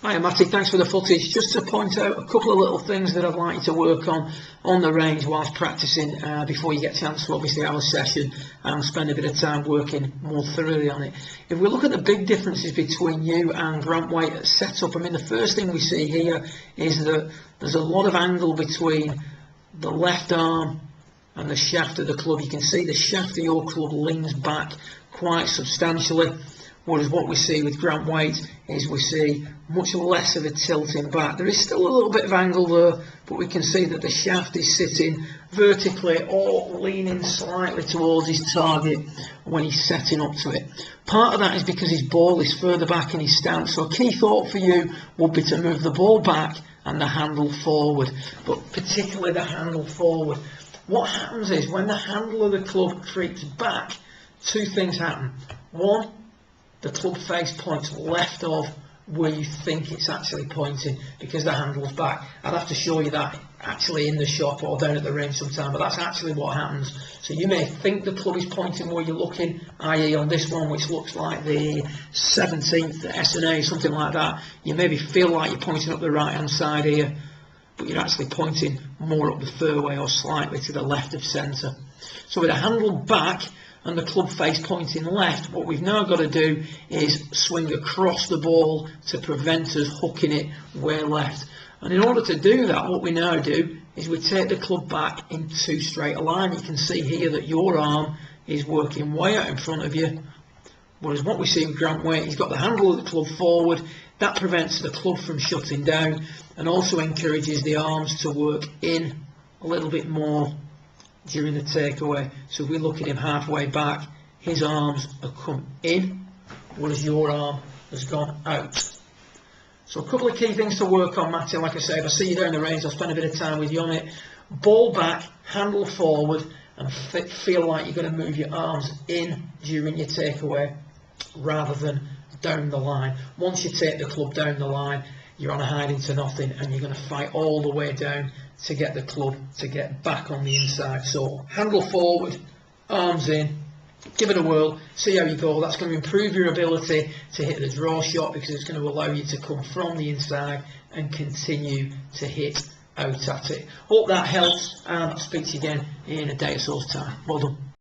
Hi Matty, thanks for the footage. Just to point out a couple of little things that I'd like you to work on the range whilst practicing before you get a chance to obviously have a session and spend a bit of time working more thoroughly on it. If we look at the big differences between you and Grant Waite at setup, I mean the first thing we see here is that there's a lot of angle between the left arm and the shaft of the club. You can see the shaft of your club leans back quite substantially. Whereas what we see with Grant Waite is we see much less of a tilting back. There is still a little bit of angle there, but we can see that the shaft is sitting vertically or leaning slightly towards his target when he's setting up to it. Part of that is because his ball is further back in his stance. So a key thought for you would be to move the ball back and the handle forward, but particularly the handle forward. What happens is when the handle of the club creeps back, two things happen. One, the club face points left of where you think it's actually pointing because the handle's back. I'd have to show you that actually in the shop or down at the range sometime, but that's actually what happens. So you may think the club is pointing where you're looking, i.e. on this one which looks like the 17th, the S&A, something like that. You maybe feel like you're pointing up the right hand side here, but you're actually pointing more up the fairway or slightly to the left of centre. So with the handle back and the club face pointing left, what we've now got to do is swing across the ball to prevent us hooking it way left. And in order to do that, what we now do is we take the club back in too straight a line. You can see here that your arm is working way out in front of you, whereas what we see with Grant Waite, he's got the handle of the club forward. That prevents the club from shutting down and also encourages the arms to work in a little bit more during the takeaway. So if we look at him halfway back, his arms have come in, whereas your arm has gone out. So a couple of key things to work on, Matty. Like I say, if I see you down the range, I'll spend a bit of time with you on it. Ball back, handle forward, and feel like you're going to move your arms in during your takeaway rather than down the line. Once you take the club down the line, you're on a hiding to nothing and you're going to fight all the way down to get the club to get back on the inside. So handle forward, arms in, give it a whirl, see how you go. That's going to improve your ability to hit the draw shot because it's going to allow you to come from the inside and continue to hit out at it. Hope that helps, and I'll speak to you again in a day or so's time. Well done.